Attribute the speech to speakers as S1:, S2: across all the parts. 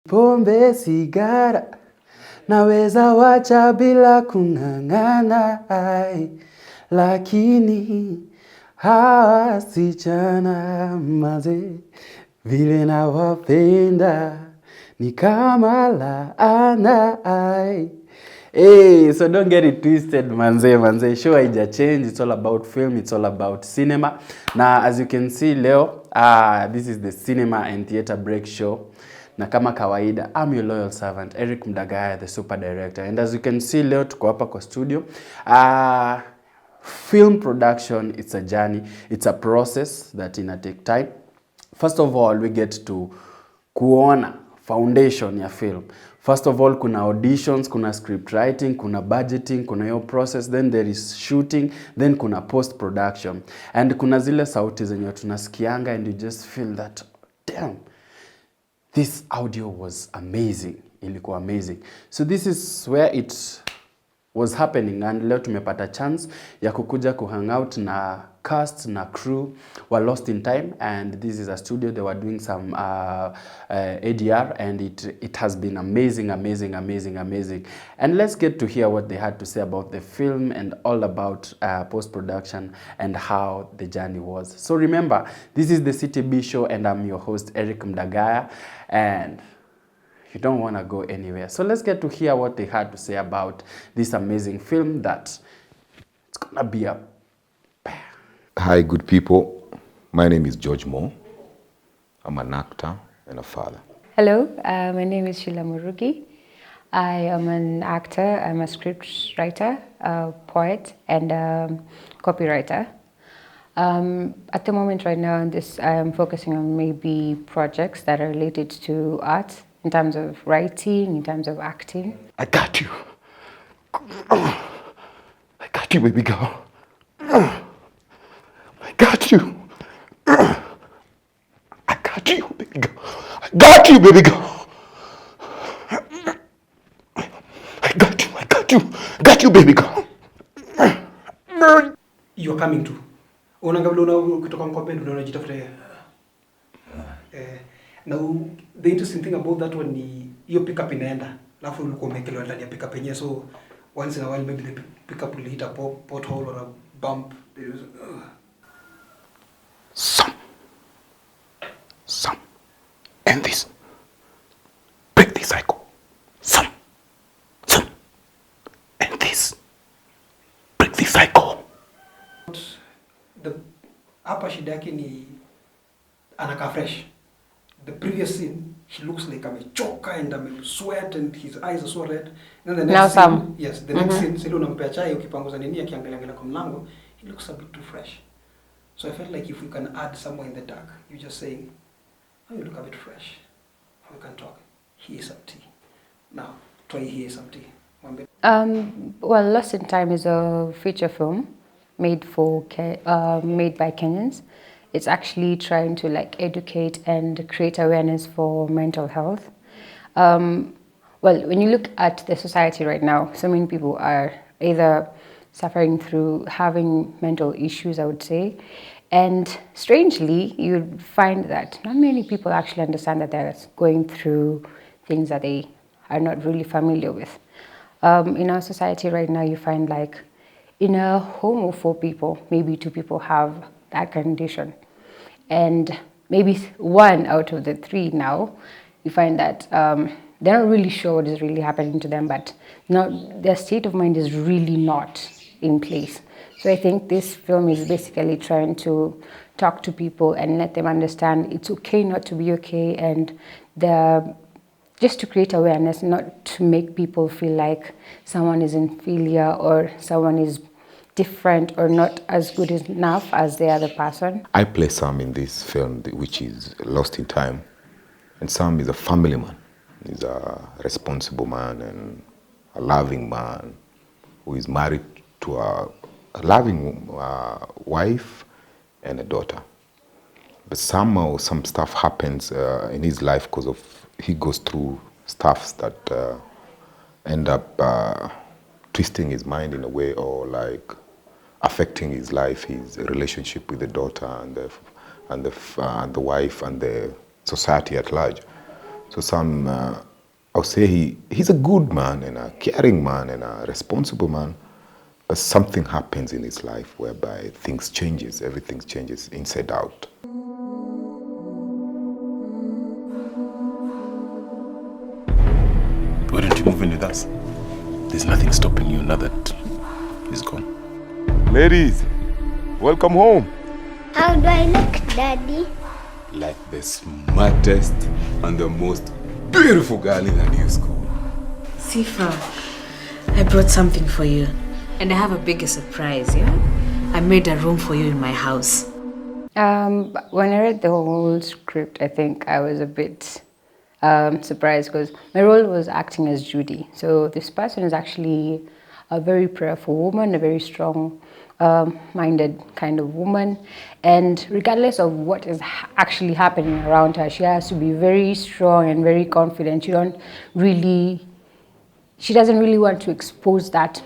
S1: Pombe sigara naweza wacha bila kung'ang'ana, lakini hawa wasichana maze vile nawapenda ni kama laana. Hey, so don't get it twisted, manze. Show haija change. It's all about film. It's all about cinema. Now, as you can see, leo, this is the cinema and theater break show. Na kama kawaida, I'm your loyal servant, Eric Mdagaya, the super director. And as you can see, leo tuko hapa kwa studio. Film production, it's a journey. It's a process that ina take time. First of all, we get to kuona foundation ya film. First of all, kuna auditions, kuna script writing, kuna budgeting, kuna hiyo process, then there is shooting, then kuna post production. And kuna zile sauti zenye tunasikianga and you just feel that, damn, this audio was amazing. Ilikuwa amazing. So this is where it was happening, and leo tumepata chance ya kukuja kuhang out na cast na crew were Lost in Time, and this is a studio. They were doing some ADR, and it has been amazing. And let's get to hear what they had to say about the film and all about post-production and how the journey was. So remember, this is the CTBShow, and I'm your host Eric Mdagaya, and you don't want to go anywhere. So let's get to hear what they had to say about this amazing film that it's gonna be a...
S2: Hi, good people. My name is George Moore. I'm an actor and a father.
S3: Hello, my name is Sheila Murugi. I am an actor, I'm a script writer, a poet, and a copywriter. At the moment right now, I am focusing on maybe projects that are related to art, in terms of writing, in terms of acting.
S2: I got you. I got you, baby girl. I got you. I got you, baby girl. I got you, baby girl. I got you, baby girl.
S4: You're coming to. Unangabula kutoka mkopeni unajitafuta. Now the interesting thing about that one ni hiyo pickup inaenda. Alafu ulikuwa umekelewa ndani ya pickup yenyewe, so once in a while maybe the pickup will hit a pothole or a bump.
S2: Some. And this. Break the cycle. Some. And this. Break the cycle.
S4: The hapa shida yake ni anakaa fresh. The previous scene, he looks like amechoka and sweat and his eyes are so red. And then the next scene, yes, the next scene, silo unampea chai ukipanguza nini akiangalia kwa mlango, he looks a bit too fresh. So I felt like if we can add somewhere in the dark, you just saying, oh, you look a bit fresh. We can talk. Here is some tea. Now, try here is some tea.
S3: Well, Lost in Time is a feature film made by Kenyans. It's actually trying to educate and create awareness for mental health. Well, when you look at the society right now, so many people are either suffering through having mental issues, I would say. And strangely, you'd find that not many people actually understand that they're going through things that they are not really familiar with. In our society right now, you find in a home of 4 people, maybe 2 people have that condition. And maybe 1 out of the 3 now, you find that they're not really sure what is really happening to them, but their state of mind is really not in place. So I think this film is basically trying to talk to people and let them understand it's okay not to be okay, and just to create awareness, not to make people feel like someone is inferior or someone is different or not as good enough as the other person.
S2: I play Sam in this film, which is Lost in Time. And Sam is a family man. He's a responsible man and a loving man who is married to a loving wife and a daughter. But somehow some stuff happens in his life because he goes through stuffs that end up twisting his mind in a way, or affecting his life, his relationship with the daughter and the wife and the society at large. So Sam, I'll say he's a good man and a caring man and a responsible man, but something happens in his life whereby things changes, everything changes inside out.
S5: Why don't you move in with us? There's nothing stopping you now that he's gone.
S2: Ladies, welcome home.
S6: How do I look, Daddy?
S5: Like the smartest and the most beautiful girl in the new school.
S7: Sifa, I brought something for you. And I have a bigger surprise, yeah? I made a room for you in my house.
S3: When I read the whole script, I think I was a bit surprised because my role was acting as Judy. So this person is actually a very prayerful woman, a very strong minded kind of woman, and regardless of what is actually happening around her, she has to be very strong and very confident. She doesn't really want to expose that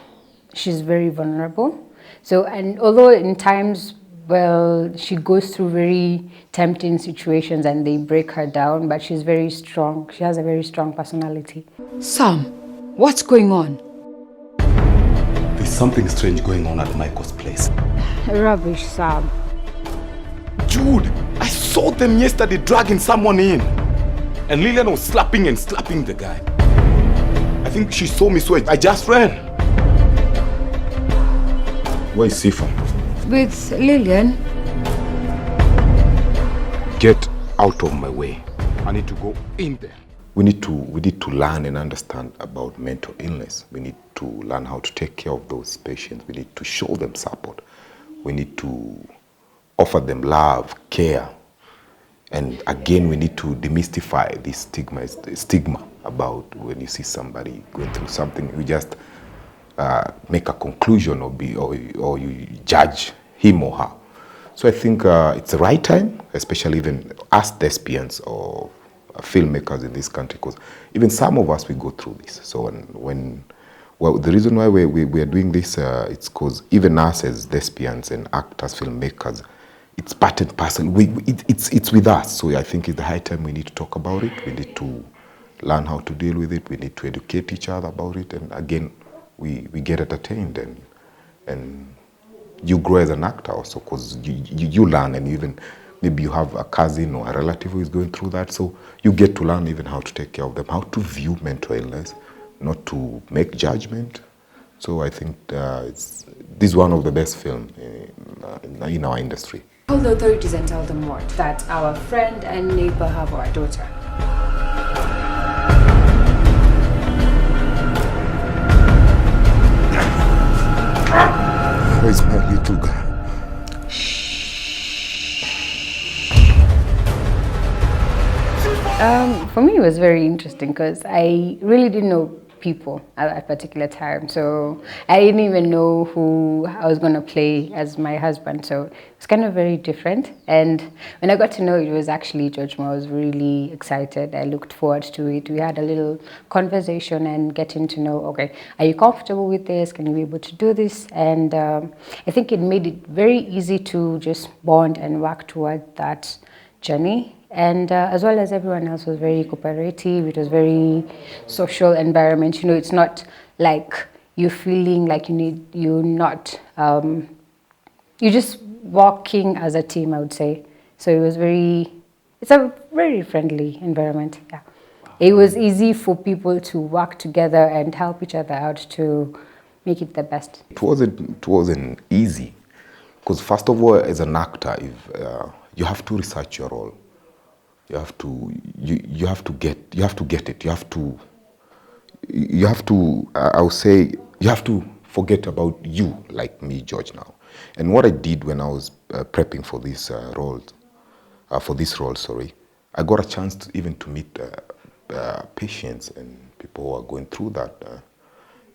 S3: she's very vulnerable. So, and although in times, well, she goes through very tempting situations and they break her down, but she's very strong. She has a very strong personality.
S8: Sam, what's going on?
S5: There's something strange going on at Michael's place.
S8: Rubbish, Sam.
S5: Jude, I saw them yesterday dragging someone in. And Lillian was slapping the guy. I think she saw me, so I just ran.
S2: Where is Sifa?
S8: With Lillian?
S2: Get out of my way. I need to go in there. We need to learn and understand about mental illness. We need to learn how to take care of those patients. We need to show them support. We need to offer them love, care. And again, we need to demystify this stigma about when you see somebody going through something, you just make a conclusion or you judge him or her. So I think it's the right time, especially even us thespians or filmmakers in this country, because even some of us, we go through this. So the reason why we are doing this, it's because even us as thespians and actors, filmmakers, it's part and parcel. It's with us. So I think it's the high time we need to talk about it. We need to learn how to deal with it. We need to educate each other about it. And again, we get entertained and you grow as an actor also, because you learn, and even maybe you have a cousin or a relative who is going through that. So you get to learn even how to take care of them, how to view mental illness, not to make judgment. So I think this is one of the best films in our industry.
S3: Call the authorities and tell them what? That our friend and neighbor have our daughter.
S2: Where's my little girl?
S3: For me, it was very interesting because I really didn't know people at that particular time. So I didn't even know who I was going to play as my husband. So it's kind of very different. And when I got to know it was actually George Moore, I was really excited. I looked forward to it. We had a little conversation and getting to know, okay, are you comfortable with this? Can you be able to do this? And I think it made it very easy to just bond and work toward that journey. And as well as everyone else was very cooperative. It was very social environment. You know, it's not like you're feeling like you're just walking as a team, I would say. So it's a very friendly environment. Yeah. Wow. It was easy for people to work together and help each other out to make it the best.
S2: It wasn't easy, because first of all, as an actor, you have to research your role. You have to get it. I would say, you have to forget about you, like me, George, now. And what I did when I was prepping for this role, I got a chance to meet patients and people who are going through that,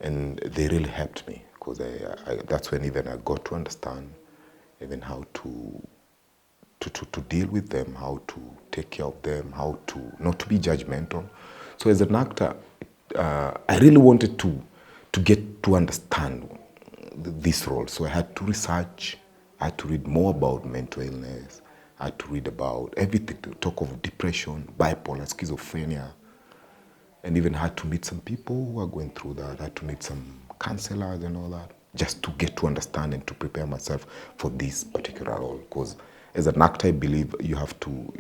S2: and they really helped me, because that's when even I got to understand even how to deal with them, how to take care of them, how to not to be judgmental. So as an actor, I really wanted to get to understand this role. So I had to research, I had to read more about mental illness, I had to read about everything, to talk of depression, bipolar, schizophrenia, and even had to meet some people who are going through that. I had to meet some counselors and all that, just to get to understand and to prepare myself for this particular role. Because as an actor, I believe you have to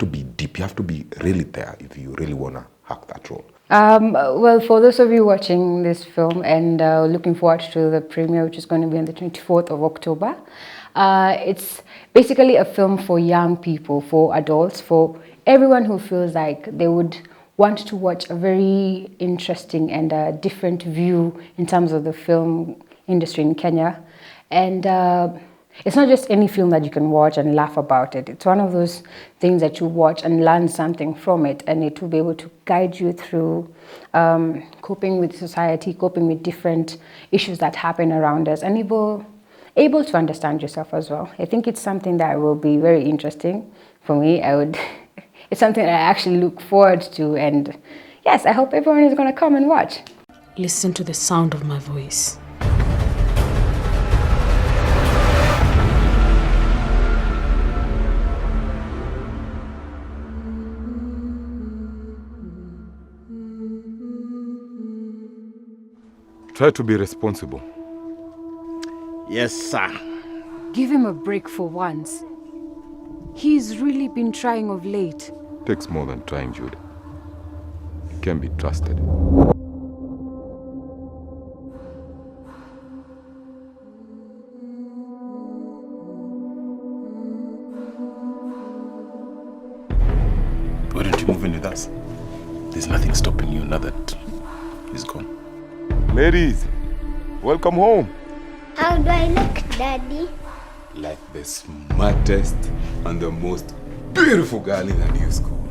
S2: be deep, you have to be really there if you really want to act that role.
S3: Well, for those of you watching this film and looking forward to the premiere, which is going to be on the 24th of October, it's basically a film for young people, for adults, for everyone who feels like they would want to watch a very interesting and different view in terms of the film industry in Kenya. And it's not just any film that you can watch and laugh about it. It's one of those things that you watch and learn something from it, and it will be able to guide you through coping with society, coping with different issues that happen around us, and able to understand yourself as well. I think it's something that will be very interesting for me. It's something that I actually look forward to, and yes, I hope everyone is going to come and watch.
S7: Listen to the sound of my voice.
S5: Try to be responsible.
S1: Yes, sir.
S8: Give him a break for once. He's really been trying of late.
S5: Takes more than trying, Jude. You can be trusted.
S9: Why don't you move in with us? There's nothing stopping you now that he's gone.
S5: Ladies, welcome home.
S6: How do I look, Daddy?
S5: Like the smartest and the most beautiful girl in the new school.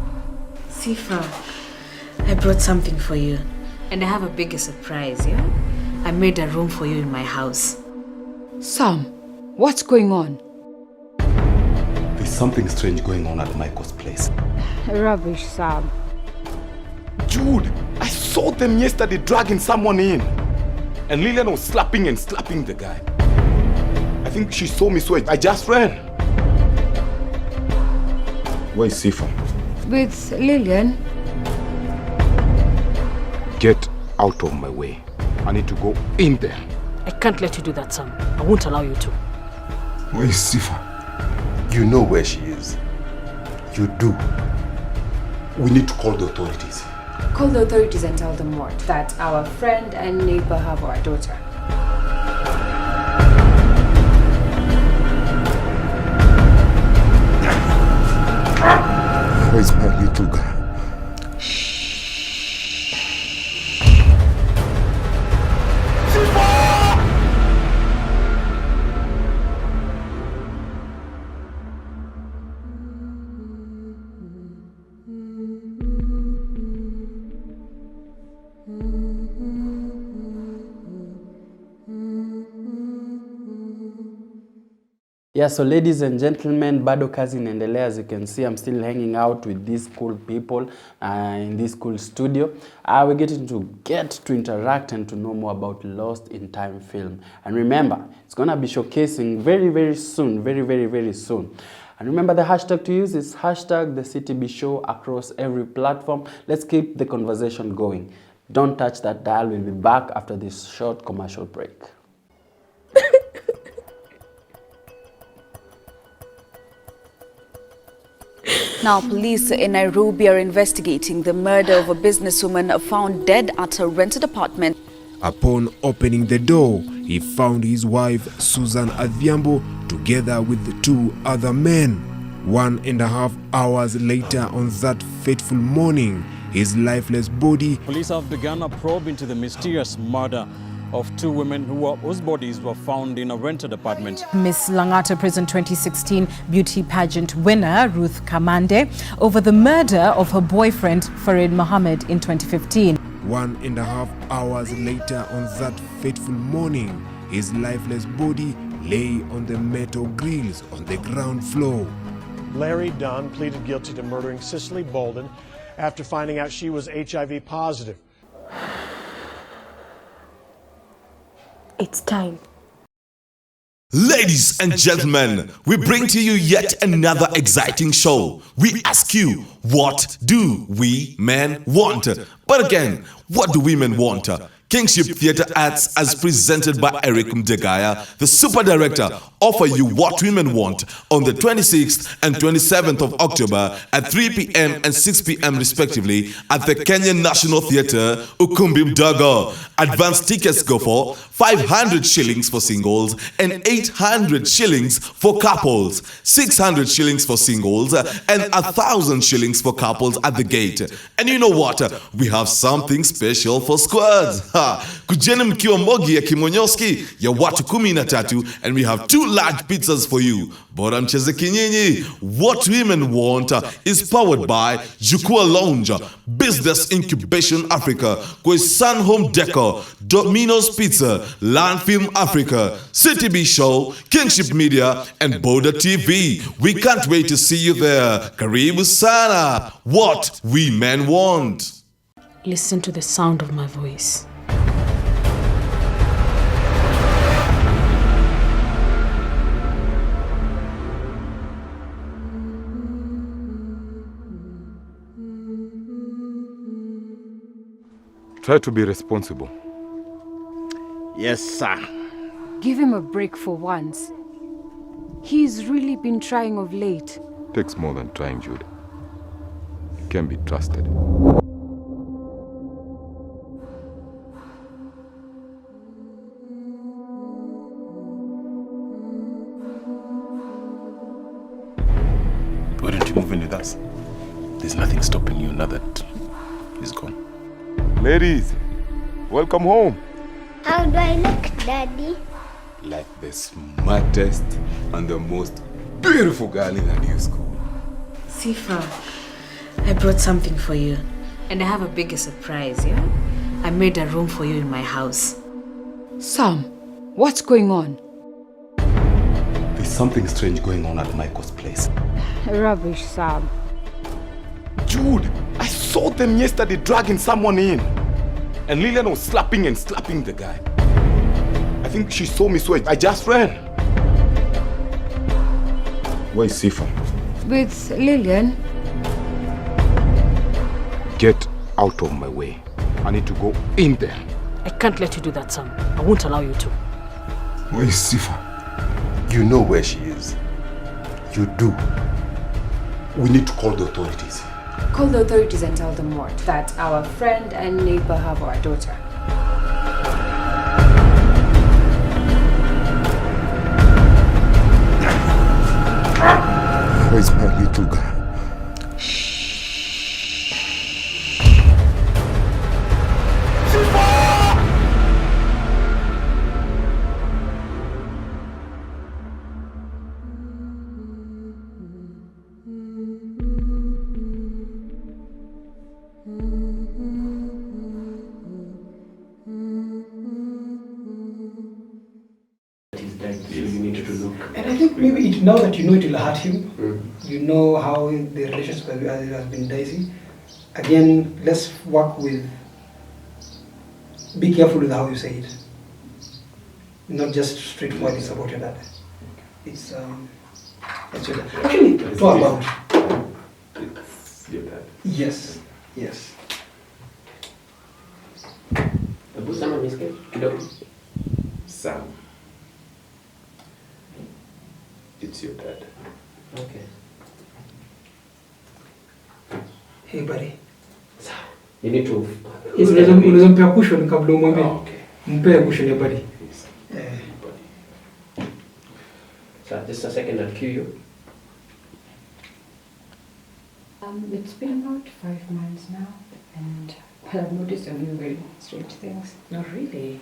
S7: Sifa, I brought something for you. And I have a bigger surprise, yeah? I made a room for you in my house.
S8: Sam, what's going on?
S9: There's something strange going on at Michael's place.
S8: Rubbish, Sam.
S5: Jude, I saw them yesterday dragging someone in. And Lillian was slapping the guy. I think she saw me, so I just ran.
S2: Where is Sifa?
S8: With Lillian?
S5: Get out of my way. I need to go in there.
S7: I can't let you do that, Sam. I won't allow you to.
S2: Where is Sifa?
S9: You know where she is. You do. We need to call the authorities.
S3: Call the authorities and tell them what? That our friend and neighbor have our daughter.
S2: Where's my little girl?
S1: Yeah, so ladies and gentlemen, bado kazi inaendelea. As you can see, I'm still hanging out with these cool people in this cool studio. We're getting to interact and to know more about Lost in Time film. And remember, it's going to be showcasing very, very soon, very soon. And remember, the hashtag to use is hashtag the CTBShow across every platform. Let's keep the conversation going. Don't touch that dial. We'll be back after this short commercial break.
S10: Now, police in Nairobi are investigating the murder of a businesswoman found dead at her rented apartment.
S11: Upon opening the door, he found his wife, Susan Adhiambo, together with 2 other men. 1.5 hours later on that fateful morning, his lifeless body...
S12: Police have begun a probe into the mysterious murder of 2 women whose bodies were found in a rented apartment.
S13: Miss Langata Prison 2016 beauty pageant winner Ruth Kamande over the murder of her boyfriend Farid Mohammed in 2015.
S11: 1.5 hours later on that fateful morning, his lifeless body lay on the metal grills on the ground floor.
S14: Larry Dunn pleaded guilty to murdering Cicely Bolden after finding out she was HIV positive.
S15: It's time.
S5: Ladies and gentlemen, we bring to you yet another exciting show. We ask you, what do we men want? But again, what do women want? Kingship Theatre Arts, as presented by Eric Mdegaya, the super director, offer you what women want on the 26th and 27th of October at 3 p.m. and 6 p.m. respectively at the Kenyan National Theatre, Ukumbi Mdogo. Advance tickets go for 500 shillings for singles and 800 shillings for couples, 600 shillings for singles and 1,000 shillings for couples at the gate. And you know what? We have something special for squads. Kujeni mkiwa mogi ya kimonyoski ya watu 13 and we have 2 large pizzas for you. Bora mcheze kinyinyi. What women want is powered by Jukwaa Lounge, Business Incubation Africa, Sun Home Decor, Domino's Pizza, Land Film Africa, CTBShow, Kingship Media, and BorderTv. We can't wait to see you there. Karibu sana. What we men want.
S7: Listen to the sound of my voice.
S2: Try to be responsible.
S8: Yes, sir. Give him a break for once. He's really been trying of late.
S2: Takes more than trying, Jude. He can be trusted.
S9: Why don't you move in with us? There's nothing stopping you now that he's gone.
S2: Ladies, welcome home.
S6: How do I look, Daddy?
S2: Like the smartest and the most beautiful girl in the new school.
S7: Sifa, I brought something for you. And I have a bigger surprise, yeah? I made a room for you in my house.
S8: Sam, what's going on?
S5: There's something strange going on at Michael's place.
S8: Rubbish, Sam.
S5: Jude, I saw them yesterday dragging someone in. And Lillian was slapping the guy. I think she saw me, so I just ran.
S2: Where is Sifa?
S8: With Lillian?
S2: Get out of my way. I need to go in there.
S7: I can't let you do that, Sam. I won't allow you to.
S2: Where is Sifa?
S5: You know where she is. You do. We need to call the authorities.
S3: Call the authorities and tell them what? That our friend and neighbor have our daughter.
S2: Where's my little girl?
S4: And I think maybe now that you know it will hurt him, you know how the relationship has been dicey. Again, let's work with, be careful with how you say it. Not just straightforward, it's about your dad. It's your dad. Actually, talk about.
S1: It's your dad.
S4: Yes, yes.
S1: Sam. It's your dad.
S4: Okay. Hey, buddy.
S1: You need to...
S4: Unaweza mpea cushion kabla umwambie. Mpea cushion ya buddy.
S1: So just a second, I'll cue you.
S3: It's been about 5 months now, and I've noticed on you very strange things.
S7: No, really?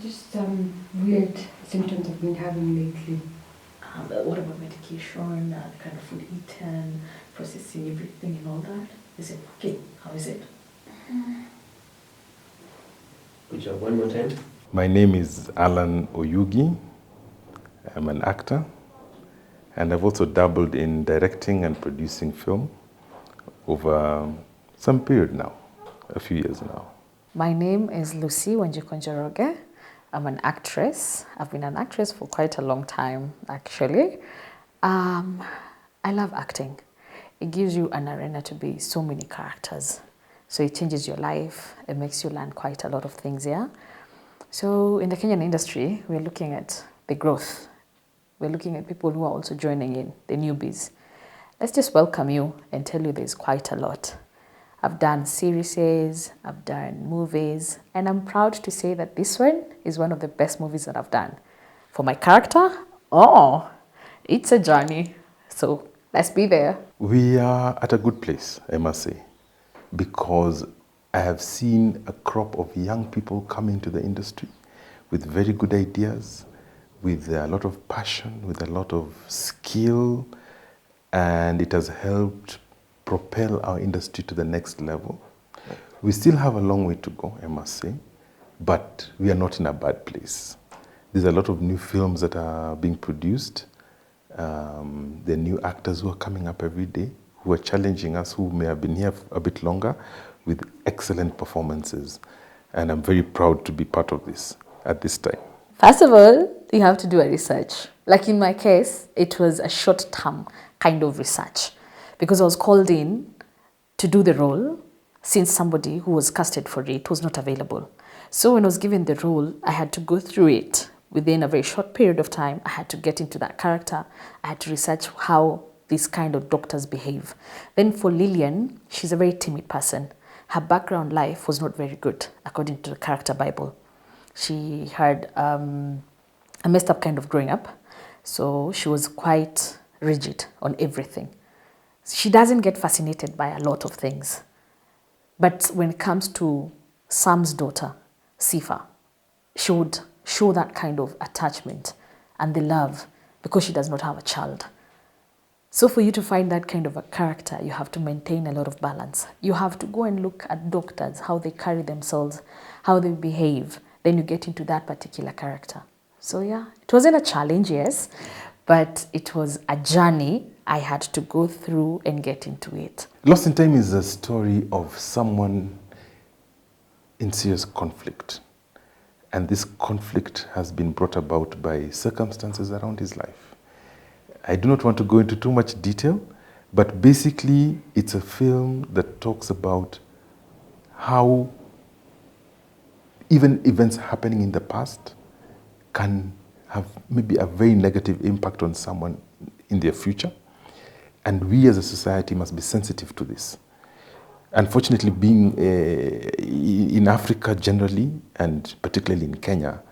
S3: Just weird symptoms I've been having lately.
S7: But what about medication, the kind of food eaten, processing everything and all that? Is it okay? How is it?
S1: Good job. One more time.
S2: My name is Alan Oyugi. I'm an actor. And I've also dabbled in directing and producing film over some period now, a few years now.
S7: My name is Lucy Wanjikonjoroge.
S15: I'm an actress. I've been an actress for quite a long time, actually. I love acting. It gives you an arena to be so many characters. So it changes your life. It makes you learn quite a lot of things, yeah? So in the Kenyan industry, we're looking at the growth. We're looking at people who are also joining in, the newbies. Let's just welcome you and tell you there's quite a lot. I've done series, I've done movies, and I'm proud to say that this one is one of the best movies that I've done. For my character, it's a journey. So let's be there.
S9: We are at a good place, I must say, because I have seen a crop of young people come into the industry with very good ideas, with a lot of passion, with a lot of skill, and it has helped propel our industry to the next level. We still have a long way to go, I must say, but we are not in a bad place. There's a lot of new films that are being produced. There are new actors who are coming up every day, who are challenging us, who may have been here a bit longer, with excellent performances. And I'm very proud to be part of this at this time.
S15: First of all, you have to do a research. Like in my case, it was a short-term kind of research because I was called in to do the role since somebody who was casted for it was not available. So when I was given the role, I had to go through it within a very short period of time. I had to get into that character. I had to research how these kind of doctors behave. Then for Lillian, she's a very timid person. Her background life was not very good, according to the character Bible. She had a messed up kind of growing up, so she was quite rigid on everything. She doesn't get fascinated by a lot of things. But when it comes to Sam's daughter, Sifa, she would show that kind of attachment and the love because she does not have a child. So for you to find that kind of a character, you have to maintain a lot of balance. You have to go and look at doctors, how they carry themselves, how they behave. Then you get into that particular character. So yeah, it wasn't a challenge, yes, but it was a journey I had to go through and get into it.
S9: Lost in Time is a story of someone in serious conflict. And this conflict has been brought about by circumstances around his life. I do not want to go into too much detail, but basically it's a film that talks about how even events happening in the past can have maybe a very negative impact on someone in their future. And we as a society must be sensitive to this. Unfortunately, being in Africa generally, and particularly in Kenya,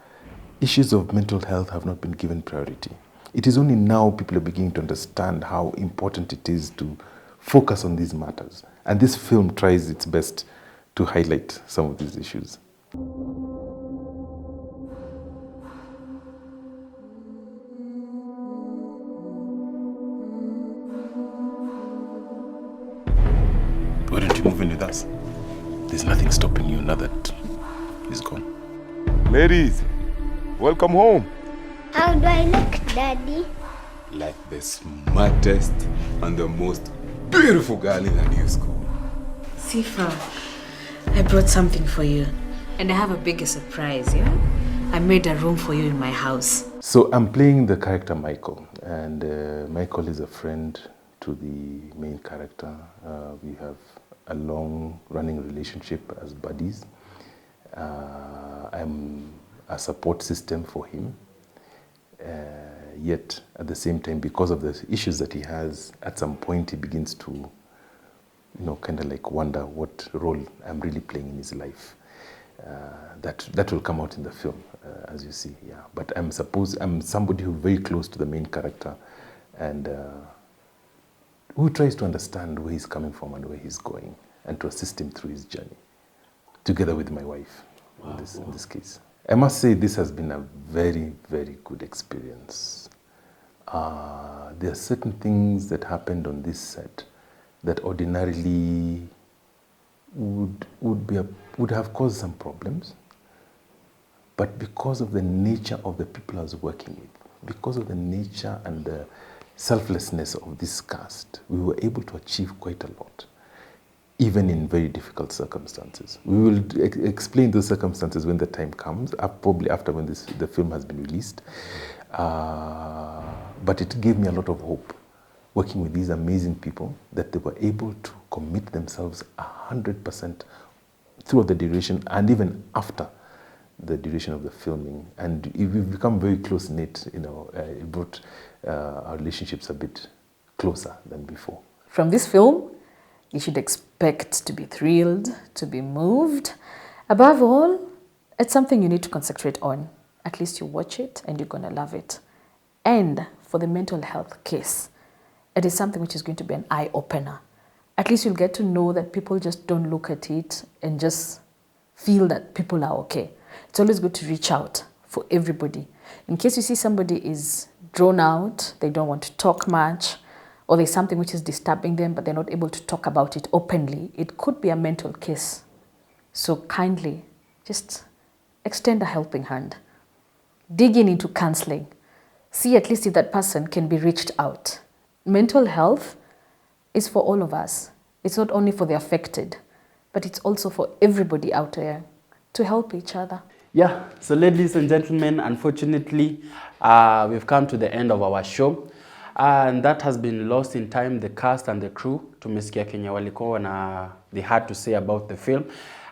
S9: issues of mental health have not been given priority. It is only now people are beginning to understand how important it is to focus on these matters. And this film tries its best to highlight some of these issues. Why don't you move in with us? There's nothing stopping you now that he's gone.
S2: Ladies, welcome home.
S6: How do I look, Daddy?
S2: Like the smartest and the most beautiful girl in the new school.
S7: Sifa, I brought something for you. And I have a bigger surprise, yeah? I made a room for you in my house.
S9: So I'm playing the character Michael, and Michael is a friend to the main character. We have a long-running relationship as buddies. I'm a support system for him. Yet, at the same time, because of the issues that he has, at some point he begins to, kind of like wonder what role I'm really playing in his life. That will come out in the film, as you see, yeah. But I'm somebody who's very close to the main character, and who tries to understand where he's coming from and where he's going, and to assist him through his journey, together with my wife, in this case. I must say this has been a very, very good experience. There are certain things that happened on this set that ordinarily would have caused some problems, but because of the nature of the people I was working with, because of the nature and the selflessness of this cast, we were able to achieve quite a lot. even in very difficult circumstances. We will explain those circumstances when the time comes, probably after when the film has been released. But it gave me a lot of hope working with these amazing people, that they were able to commit themselves 100% throughout the duration and even after the duration of the filming. And we've become very close-knit, it brought our relationships a bit closer than before.
S15: From this film, you should expect to be thrilled, to be moved. Above all, it's something you need to concentrate on. At least you watch it and you're going to love it. And for the mental health case, it is something which is going to be an eye-opener. At least you'll get to know that people just don't look at it and just feel that people are okay. It's always good to reach out for everybody. In case you see somebody is drawn out, they don't want to talk much, or there's something which is disturbing them, but they're not able to talk about it openly, it could be a mental case. So kindly, just extend a helping hand. Dig into counseling. See at least if that person can be reached out. Mental health is for all of us. It's not only for the affected, but it's also for everybody out there to help each other.
S1: Yeah, so ladies and gentlemen, unfortunately, we've come to the end of our show. And that has been Lost in Time, the cast and the crew. Tumesikia Kenya walikuwa na they had to say about the film.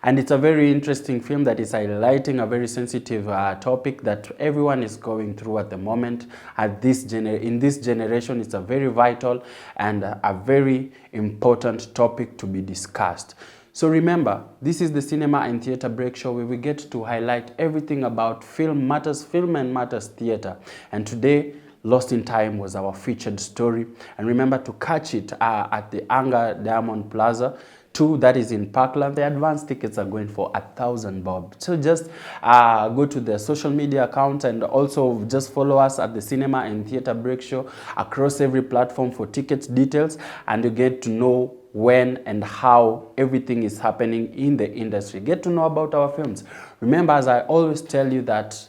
S1: And it's a very interesting film that is highlighting a very sensitive topic that everyone is going through at the moment. In this generation, it's a very vital and a very important topic to be discussed. So remember, this is the Cinema and Theatre Break Show, where we get to highlight everything about film and matters theatre. And today, Lost in Time was our featured story. And remember to catch it at the Anga Diamond Plaza 2, that is in Parkland. The advance tickets are going for 1,000 bob. So just go to the social media account and also just follow us at the Cinema and Theatre Break Show across every platform for ticket details, and you get to know when and how everything is happening in the industry. Get to know about our films. Remember, as I always tell you, that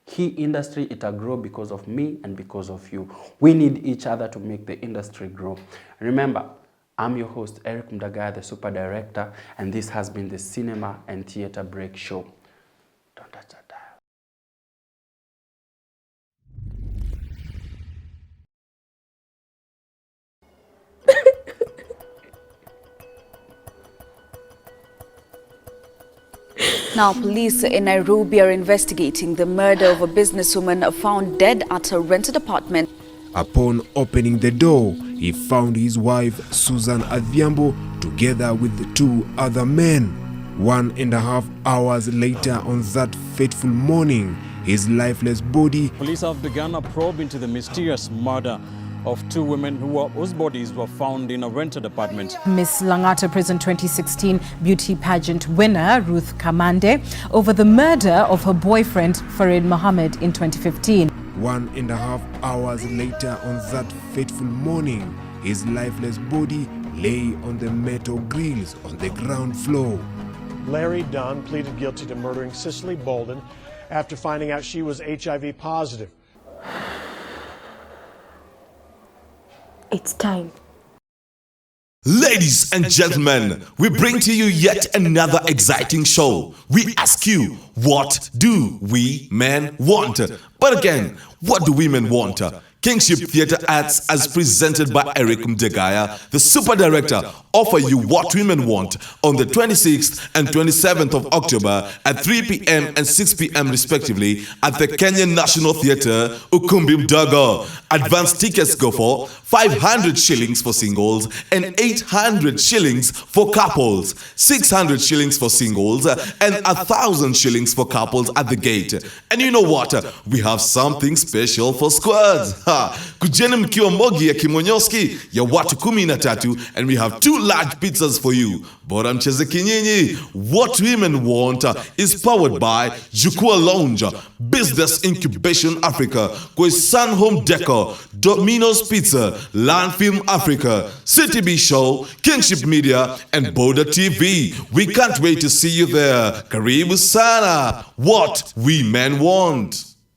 S1: key industry, it'll grow because of me and because of you. We need each other to make the industry grow. Remember, I'm your host, Eric Mdagaya, the Super Director, and this has been the Cinema and Theatre Break Show. Don't touch that dial.
S10: Now, police in Nairobi are investigating the murder of a businesswoman found dead at her rented apartment.
S11: Upon opening the door, he found his wife, Susan Adhiambo, together with 2 other men. 1.5 hours later on that fateful morning, his lifeless body...
S12: Police have begun a probe into the mysterious murder of 2 women whose bodies were found in a rented apartment.
S13: Miss Langata Prison 2016 beauty pageant winner Ruth Kamande over the murder of her boyfriend Farid Mohammed in 2015.
S11: 1.5 hours later on that fateful morning, his lifeless body lay on the metal grills on the ground floor.
S14: Larry Dunn pleaded guilty to murdering Cicely Bolden after finding out she was HIV positive.
S16: It's time.
S5: Ladies and gentlemen, we bring to you yet another exciting show. We ask you, what do we men want? But again, what do women want? Kingship Theatre Arts, as presented by Eric Mdegaya, the Super Director, offer you what women want on the 26th and 27th of October at 3 p.m. and 6 p.m. respectively at the Kenyan National Theatre, Ukumbi Mdogo. Advance tickets go for 500 shillings for singles and 800 shillings for couples, 600 shillings for singles and 1,000 shillings for couples at the gate. And you know what? We have something special for squads. Kujeni mkiwa mbogi ya kimonyoski ya watu 13 and we have 2 large pizzas for you. Bora mcheze kinyinyi. What women want is powered by Jukwaa Lounge, Business Incubation Africa, Sun Home Decor, Domino's Pizza, Land Film Africa, CTBShow, Kingship Media, and BorderTv. We can't wait to see you there. Karibu sana. What we men want.